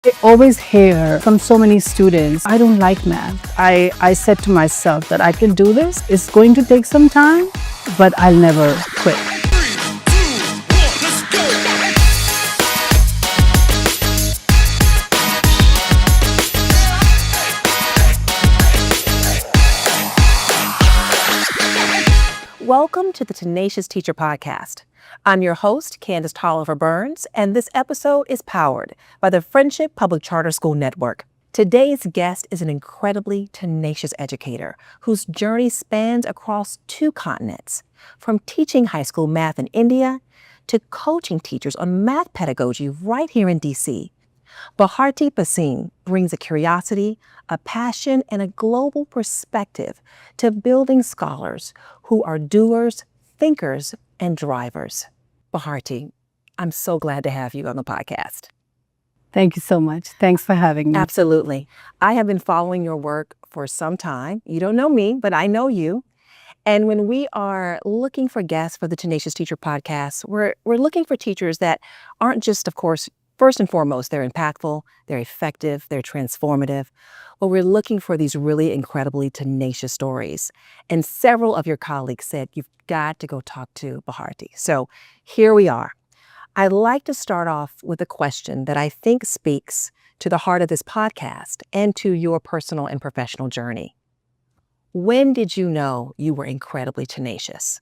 I always hear from so many students, I don't like math. I said to myself that I can do this. It's going to take some time, but I'll never quit. Welcome to the Tenacious Teacher podcast. I'm your host, Candace Tolliver Burns, and this episode is powered by the Friendship Public Charter School Network. Today's guest is an incredibly tenacious educator whose journey spans across 2 continents, from teaching high school math in India to coaching teachers on math pedagogy right here in DC. Bharti Bhasin brings a curiosity, a passion, and a global perspective to building scholars who are doers, thinkers, and drivers. Bharti, I'm so glad to have you on the podcast. Thank you so much. Thanks for having me. Absolutely. I have been following your work for some time. You don't know me, but I know you. And when we are looking for guests for the Tenacious Teacher podcast, we're looking for teachers that aren't just, of course, first and foremost, they're impactful, they're effective, they're transformative. But we're looking for these really incredibly tenacious stories. And several of your colleagues said, you've got to go talk to Bharti. So here we are. I'd like to start off with a question that I think speaks to the heart of this podcast and to your personal and professional journey. When did you know you were incredibly tenacious?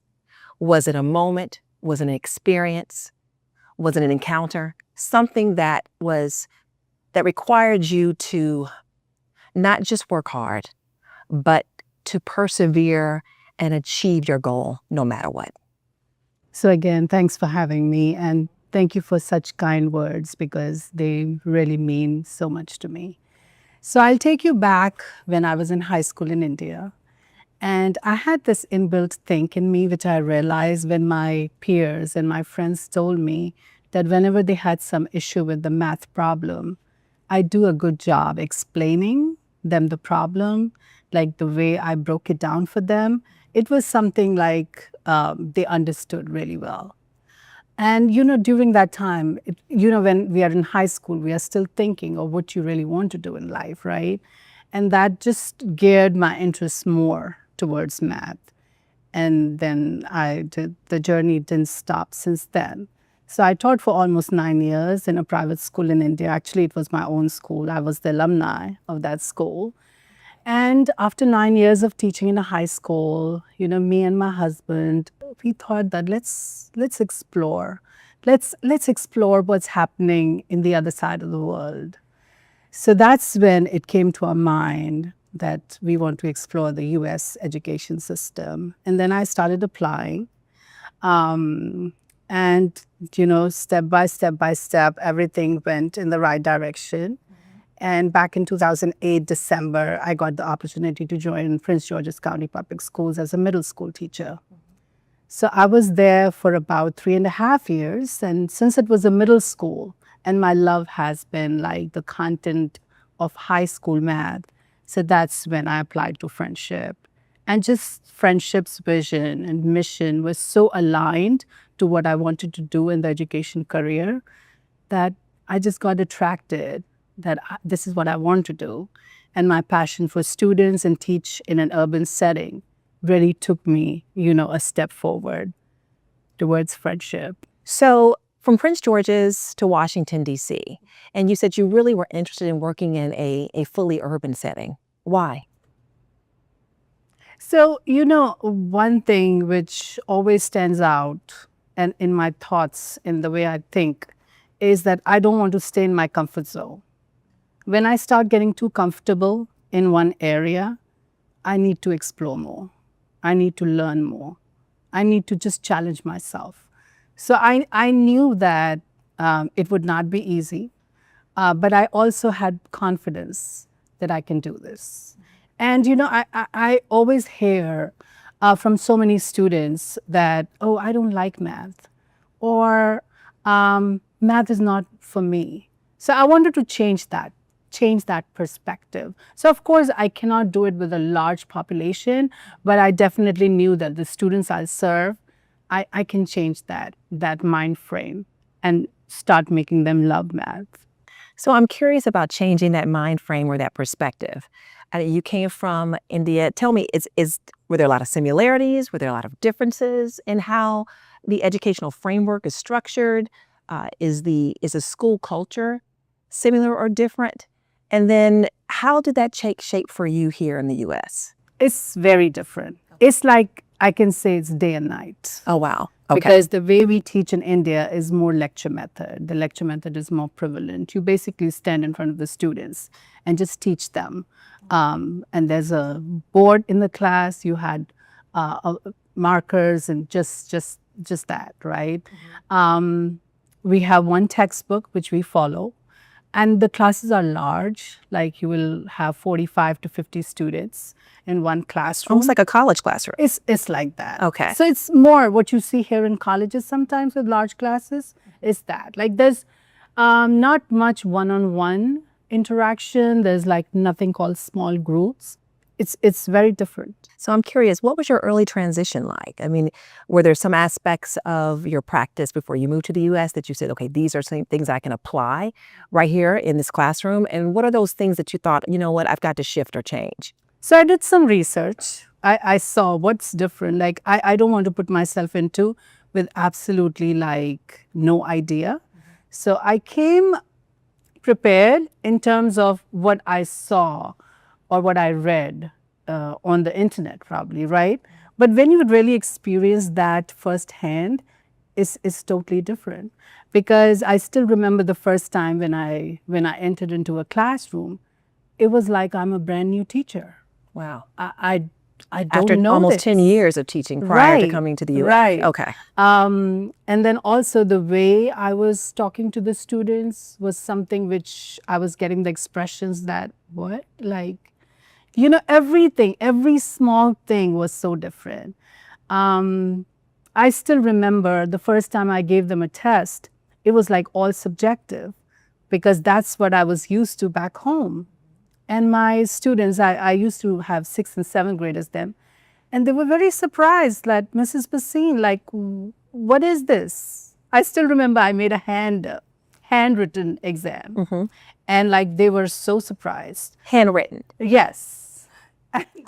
Was it a moment? Was it an experience? Was it an encounter? Something that required you to not just work hard, but to persevere and achieve your goal no matter what. So again, thanks for having me, and thank you for such kind words because they really mean so much to me. So I'll take you back when I was in high school in India. And I had this inbuilt thing in me, which I realized when my peers and my friends told me that whenever they had some issue with the math problem, I do a good job explaining them the problem, like the way I broke it down for them. It was something like they understood really well. And, during that time, when we are in high school, we are still thinking of what you really want to do in life, right? And that just geared my interest more towards math. And then the journey didn't stop since then. So I taught for almost 9 years in a private school in India. Actually, it was my own school. I was the alumni of that school. And after 9 years of teaching in a high school, me and my husband, we thought that let's explore. Let's explore what's happening in the other side of the world. So that's when it came to our mind that we want to explore the US education system. And then I started applying. And, step by step, everything went in the right direction. And back in 2008, December, I got the opportunity to join Prince George's County Public Schools as a middle school teacher. So I was there for about 3.5 years. And since it was a middle school, and my love has been like the content of high school math, so that's when I applied to Friendship. And just Friendship's vision and mission was so aligned to what I wanted to do in the education career that I just got attracted that this is what I want to do. And my passion for students and teach in an urban setting really took me, a step forward towards Friendship. So from Prince George's to Washington, D.C., and you said you really were interested in working in a fully urban setting. Why? So, one thing which always stands out and in my thoughts, in the way I think, is that I don't want to stay in my comfort zone. When I start getting too comfortable in one area, I need to explore more. I need to learn more. I need to just challenge myself. So I knew that it would not be easy, but I also had confidence that I can do this. And, I always hear from so many students that, oh, I don't like math, or math is not for me. So I wanted to change that perspective. So of course, I cannot do it with a large population, but I definitely knew that the students I serve, I can change that mind frame and start making them love math. So I'm curious about changing that mind frame or that perspective. You came from India. Tell me, were there a lot of similarities? Were there a lot of differences in how the educational framework is structured? Is the school culture similar or different? And then how did that take shape for you here in the U.S.? It's very different. It's like I can say it's day and night. Oh, wow. Okay. Because the way we teach in India is more lecture method. The lecture method is more prevalent. You basically stand in front of the students and just teach them. And there's a board in the class. You had markers and just that, right? We have one textbook which we follow. And the classes are large, like you will have 45 to 50 students in one classroom. Almost like a college classroom. It's like that. Okay. So it's more what you see here in colleges sometimes with large classes is that. Like there's not much one-on-one interaction. There's like nothing called small groups. It's very different. So I'm curious, what was your early transition like? I mean, were there some aspects of your practice before you moved to the U.S. that you said, okay, these are some things I can apply right here in this classroom? And what are those things that you thought, you know what, I've got to shift or change? So I did some research. I saw what's different. Like I don't want to put myself into with absolutely like no idea. So I came prepared in terms of what I saw or what I read on the internet probably, right? But when you really experience that firsthand, it's totally different. Because I still remember the first time when I entered into a classroom, it was like I'm a brand new teacher. Wow. I don't After know almost this. 10 years of teaching prior to coming to the U.S. Right. Okay. And then also the way I was talking to the students was something which I was getting the expressions that, what? Like, you know, everything, every small thing was so different. I still remember the first time I gave them a test, it was like all subjective because that's what I was used to back home. And my students, I used to have 6th and 7th graders then, and they were very surprised that Mrs. Bhasin, like, what is this? I still remember I made a handwritten exam, and like they were so surprised. Handwritten. Yes.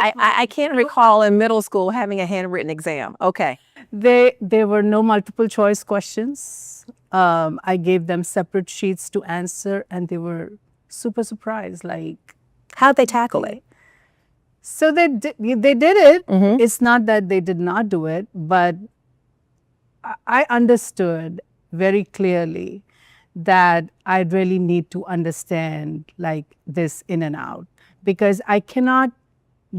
I can't recall in middle school having a handwritten exam. Okay. There were no multiple choice questions. I gave them separate sheets to answer, and they were super surprised, like, how'd they tackle it? So they did it. It's not that they did not do it, but I understood very clearly that I really need to understand like this in and out because I cannot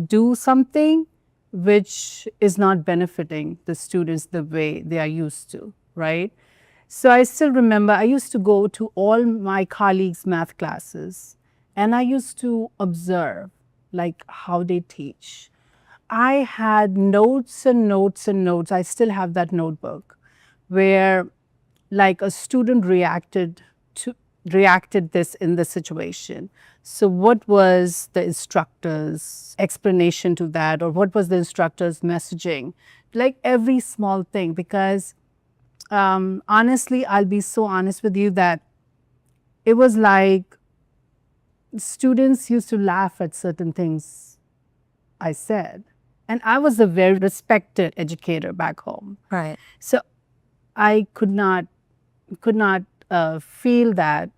do something which is not benefiting the students the way they are used to, right? So I still remember I used to go to all my colleagues' math classes and I used to observe like how they teach. I had notes and notes and notes. I still have that notebook where like a student reacted this in the situation. So what was the instructor's explanation to that, or what was the instructor's messaging? Like every small thing, because honestly, I'll be so honest with you that it was like students used to laugh at certain things I said. And I was a very respected educator back home. Right. So I could not feel that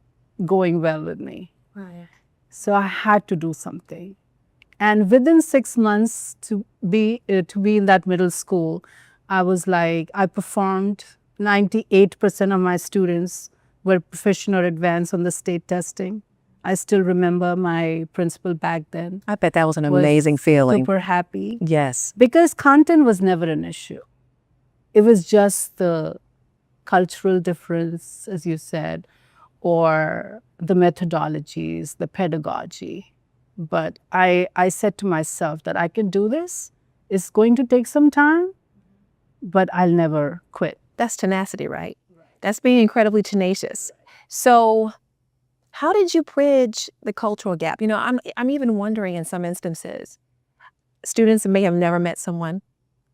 going well with me. Right. So I had to do something. And within 6 months to be in that middle school, I was like, I performed. 98% of my students were proficient or advanced on the state testing. I still remember my principal back then. I bet that was an amazing feeling. Super happy. Yes. Because content was never an issue. It was just the cultural difference, as you said, or the methodologies, the pedagogy. But I said to myself that I can do this. It's going to take some time, but I'll never quit. That's tenacity, right? That's being incredibly tenacious. So how did you bridge the cultural gap? You know, I'm even wondering in some instances, students may have never met someone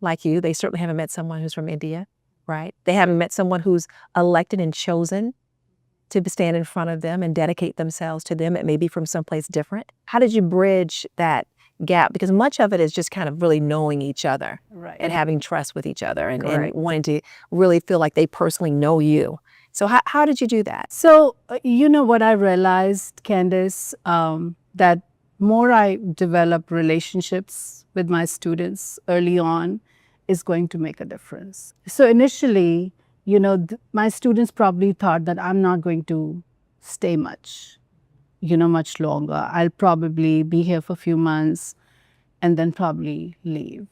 like you. They certainly haven't met someone who's from India, right? They haven't met someone who's elected and chosen to stand in front of them and dedicate themselves to them, it may be from someplace different. How did you bridge that gap? Because much of it is just kind of really knowing each other and having trust with each other and wanting to really feel like they personally know you. So how did you do that? So, what I realized, Candace, that more I develop relationships with my students early on is going to make a difference. So initially, my students probably thought that I'm not going to stay much longer. I'll probably be here for a few months and then probably leave.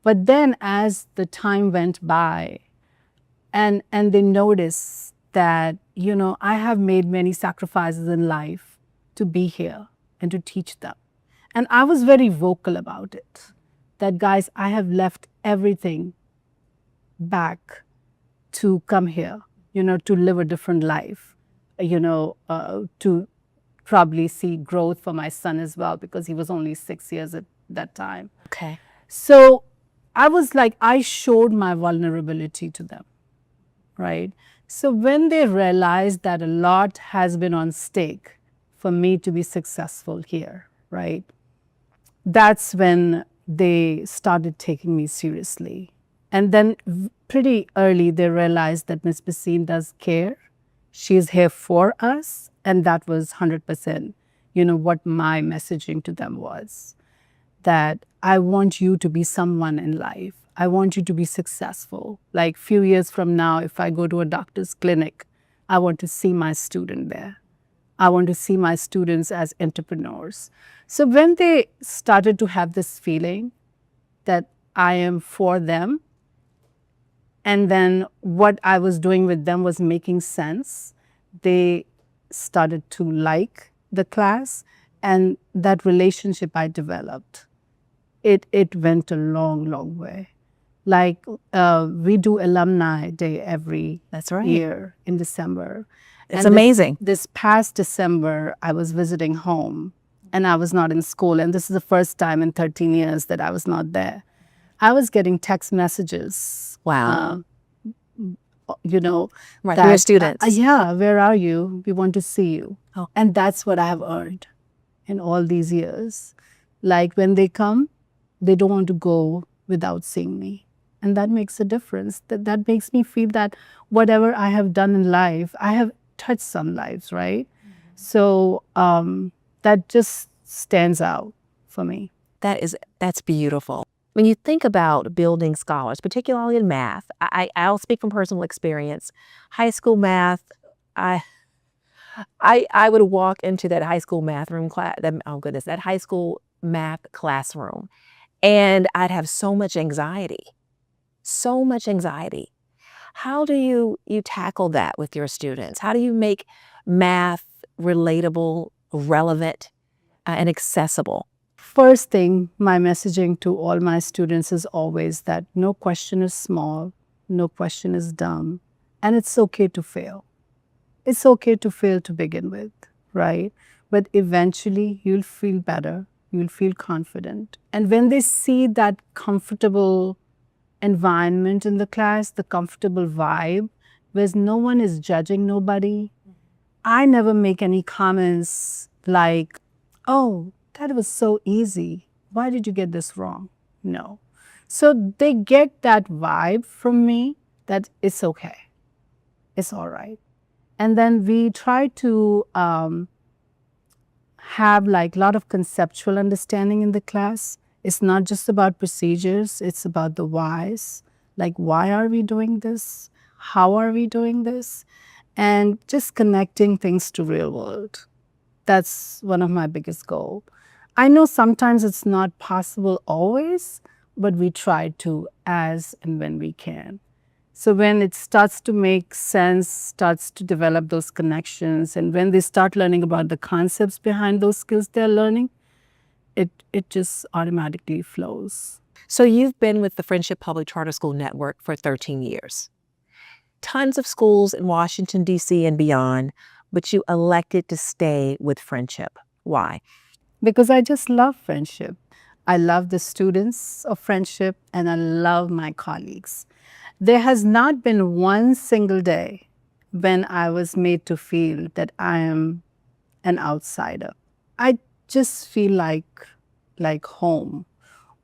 But then as the time went by and they noticed that, I have made many sacrifices in life to be here and to teach them. And I was very vocal about it, that guys, I have left everything back to come here, to live a different life, to probably see growth for my son as well, because he was only 6 years at that time. Okay. So I was like, I showed my vulnerability to them, right? So when they realized that a lot has been on stake for me to be successful here, right? That's when they started taking me seriously. And then pretty early, they realized that Ms. Bhasin does care. She is here for us. And that was 100%, what my messaging to them was. That I want you to be someone in life. I want you to be successful. Like few years from now, if I go to a doctor's clinic, I want to see my student there. I want to see my students as entrepreneurs. So when they started to have this feeling that I am for them, and then what I was doing with them was making sense, they started to like the class, and that relationship I developed, it went a long, long way. Like we do Alumni Day every year in December. It's amazing. This past December, I was visiting home and I was not in school. And this is the first time in 13 years that I was not there. I was getting text messages. Wow. Right, your students. Yeah, where are you? We want to see you. Oh. And that's what I have earned in all these years. Like when they come, they don't want to go without seeing me. And that makes a difference. That makes me feel that whatever I have done in life, I have touched some lives, right? Mm-hmm. So that just stands out for me. That's beautiful. When you think about building scholars, particularly in math, I'll speak from personal experience. High school math, I would walk into that high school math room class, that high school math classroom, and I'd have so much anxiety. So much anxiety. How do you tackle that with your students? How do you make math relatable, relevant, and accessible? First thing, my messaging to all my students is always that no question is small, no question is dumb, and it's okay to fail. It's okay to fail to begin with, right? But eventually you'll feel better, you'll feel confident. And when they see that comfortable environment in the class, the comfortable vibe, where no one is judging nobody, I never make any comments like, oh, that was so easy. Why did you get this wrong? No. So they get that vibe from me that it's okay. It's all right. And then we try to have like a lot of conceptual understanding in the class. It's not just about procedures. It's about the whys. Like, why are we doing this? How are we doing this? And just connecting things to real world. That's one of my biggest goals. I know sometimes it's not possible always, but we try to as and when we can. So when it starts to make sense, starts to develop those connections, and when they start learning about the concepts behind those skills they're learning, it just automatically flows. So you've been with the Friendship Public Charter School Network for 13 years. Tons of schools in Washington, D.C. and beyond, but you elected to stay with Friendship. Why? Because I just love Friendship. I love the students of Friendship, and I love my colleagues. There has not been one single day when I was made to feel that I am an outsider. I just feel like home.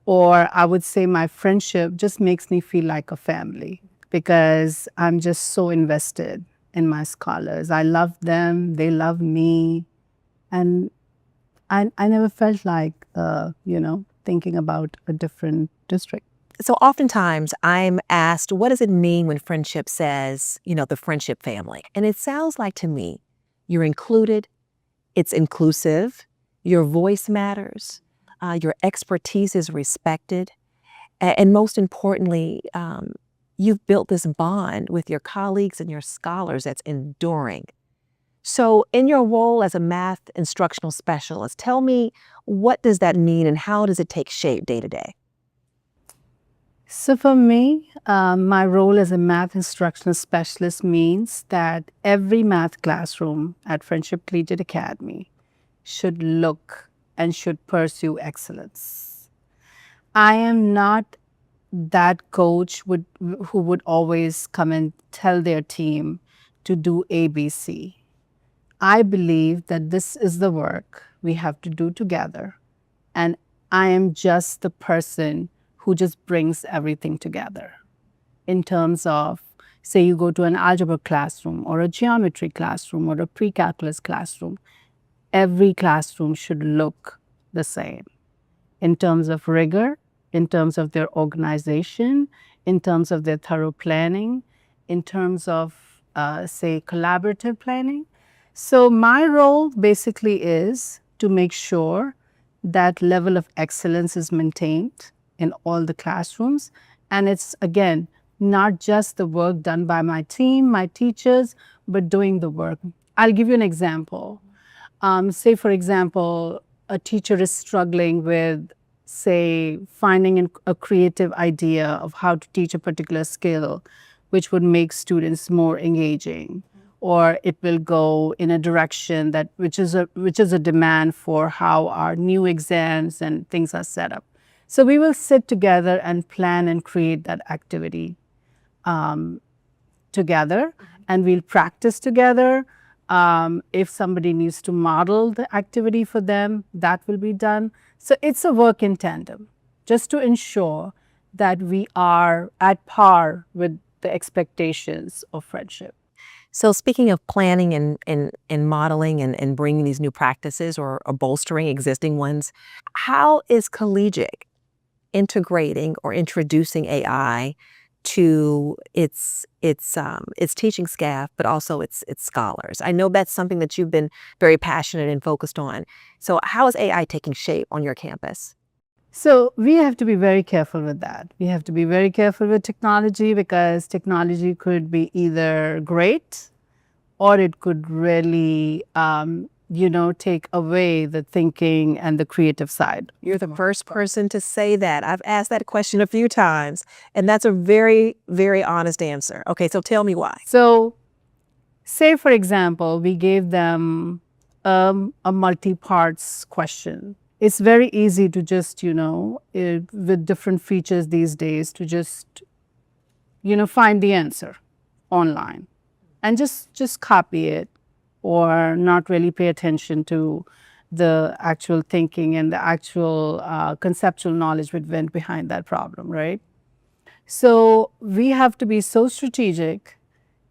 Or I would say my friendship just makes me feel like a family because I'm just so invested in my scholars. I love them, they love me. And I never felt like, thinking about a different district. So oftentimes I'm asked, what does it mean when friendship says, the friendship family? And it sounds like to me, you're included, it's inclusive, your voice matters, your expertise is respected, and most importantly, you've built this bond with your colleagues and your scholars that's enduring. So in your role as a math instructional specialist, tell me, what does that mean and how does it take shape day to day? So for me, my role as a math instructional specialist means that every math classroom at Friendship Collegiate Academy should look and should pursue excellence. I am not that coach who would always come and tell their team to do ABC. I believe that this is the work we have to do together. And I am just the person who just brings everything together in terms of, say, you go to an algebra classroom or a geometry classroom or a pre-calculus classroom, every classroom should look the same in terms of rigor, in terms of their organization, in terms of their thorough planning, in terms of, say, collaborative planning. So my role basically is to make sure that level of excellence is maintained in all the classrooms. And it's, again, not just the work done by my team, my teachers, but doing the work. I'll give you an example. Say, for example, a teacher is struggling with, say, finding a creative idea of how to teach a particular skill, which would make students more engaging, or it will go in a direction that which is a demand for how our new exams and things are set up. So we will sit together and plan and create that activity together, and we'll practice together. If somebody needs to model the activity for them, that will be done. So it's a work in tandem, just to ensure that we are at par with the expectations of friendship. So speaking of planning and modeling and bringing these new practices or bolstering existing ones, how is Collegiate integrating or introducing AI to its teaching staff, but also its scholars? I know that's something that you've been very passionate and focused on. So how is AI taking shape on your campus? So we have to be very careful with that. We have to be very careful with technology because technology could be either great or it could really, take away the thinking and the creative side. You're the first person to say that. I've asked that question a few times, and that's a very, very honest answer. Okay, so tell me why. So, say for example, we gave them a multi-parts question. It's very easy to just, with different features these days, to just, find the answer online and just copy it or not really pay attention to the actual thinking and the actual conceptual knowledge which went behind that problem, right? So we have to be so strategic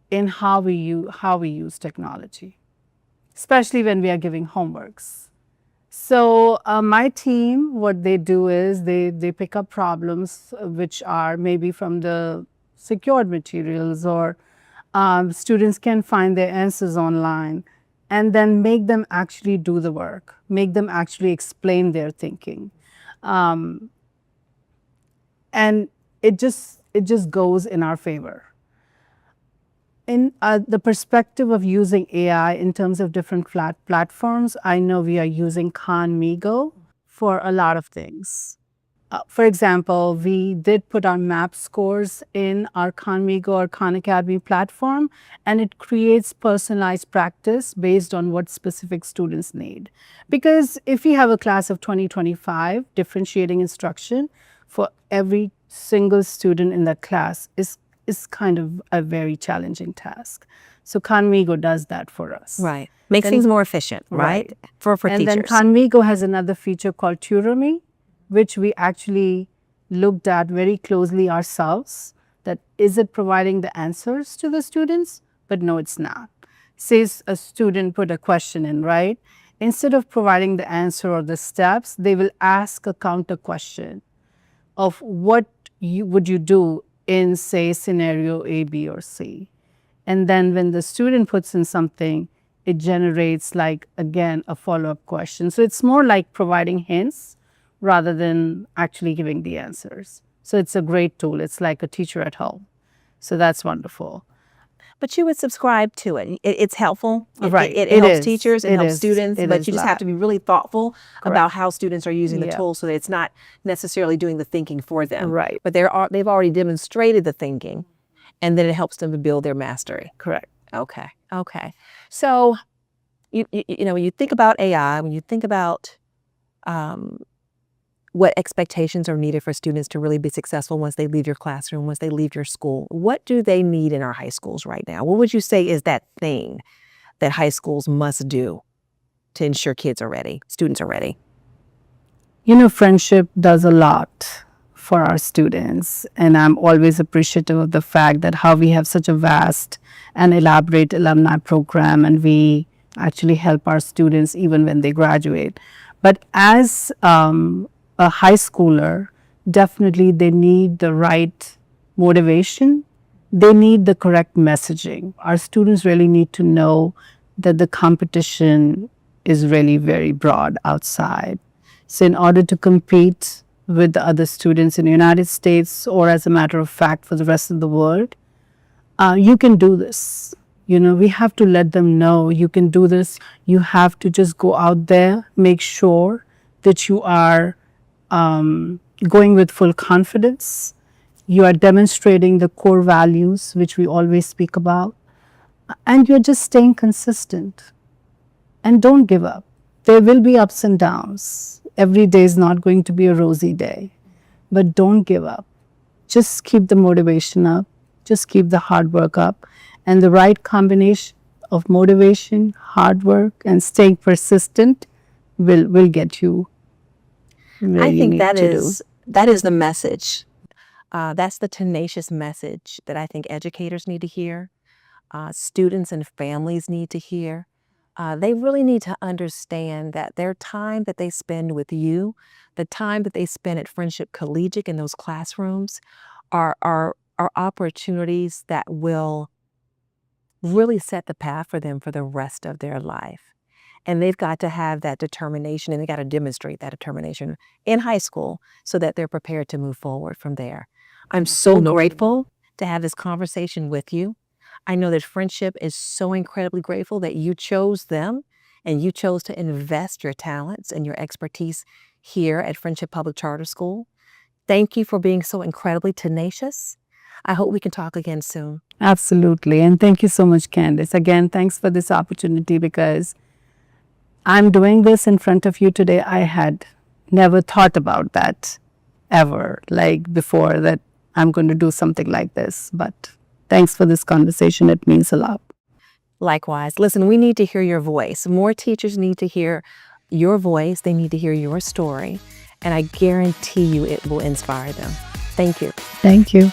in how we use technology, especially when we are giving homeworks. So my team, what they do is they pick up problems which are maybe from the secured materials, or students can find their answers online, and then make them actually do the work, make them actually explain their thinking. And it just goes in our favor. In the perspective of using AI in terms of different platforms, I know we are using Khan Migo for a lot of things. For example, we did put our map scores in our Khan Migo or Khan Academy platform, and it creates personalized practice based on what specific students need. Because if we have a class of 2025, differentiating instruction for every single student in that class is is kind of a very challenging task. So Conmigo does that for us. Right. Makes Then- things more efficient, right? Right. For And then teachers. Conmigo has another feature called TutorMe, which we actually looked at very closely ourselves. That is it providing the answers to the students? But no, it's not. Says a student put a question in, right? Instead of providing the answer or the steps, they will ask a counter question of what would you do in, say, scenario A, B, or C. And then when the student puts in something, it generates like, again, a follow-up question. So it's more like providing hints rather than actually giving the answers. So it's a great tool. It's like a teacher at home. So that's wonderful. But you would subscribe to it. It's helpful. Right. It It helps is. teachers, it It helps is. students, It but is you just have that. to be really thoughtful about how students are using the Yeah. tool so that it's not necessarily doing the thinking for them. Right. But they've already demonstrated the thinking, and then it helps them to build their mastery. Correct. Okay. Okay. So, you know, when you think about AI, when you think about what expectations are needed for students to really be successful once they leave your classroom, once they leave your school, what do they need in our high schools right now? What would you say is that thing that high schools must do to ensure kids are ready, students are ready? You know, friendship does a lot for our students, and I'm always appreciative of the fact that how we have such a vast and elaborate alumni program, and we actually help our students even when they graduate. But as a high schooler, definitely they need the right motivation. They need the correct messaging. Our students really need to know that the competition is really very broad outside. So in order to compete with the other students in the United States, or as a matter of fact for the rest of the world, you can do this. You know, we have to let them know you can do this. You have to just go out there, make sure that you are going with full confidence. You are demonstrating the core values, which we always speak about, and you're just staying consistent. And don't give up. There will be ups and downs. Every day is not going to be a rosy day, but don't give up. Just keep the motivation up. Just keep the hard work up. And the right combination of motivation, hard work, and staying persistent will get you where I you think need that to do. is the message. That's the tenacious message that I think educators need to hear, students and families need to hear. They really need to understand that their time that they spend with you, the time that they spend at Friendship Collegiate in those classrooms, are opportunities that will really set the path for them for the rest of their life. And they've got to have that determination, and they got to demonstrate that determination in high school so that they're prepared to move forward from there. I'm so grateful to have this conversation with you. I know that Friendship is so incredibly grateful that you chose them and you chose to invest your talents and your expertise here at Friendship Public Charter School. Thank you for being so incredibly tenacious. I hope we can talk again soon. Absolutely. And thank you so much, Candice. Again, thanks for this opportunity, because I'm doing this in front of you today. I had never thought about that ever, like before, that I'm going to do something like this. But thanks for this conversation. It means a lot. Likewise. Listen, we need to hear your voice. More teachers need to hear your voice. They need to hear your story. And I guarantee you it will inspire them. Thank you. Thank you.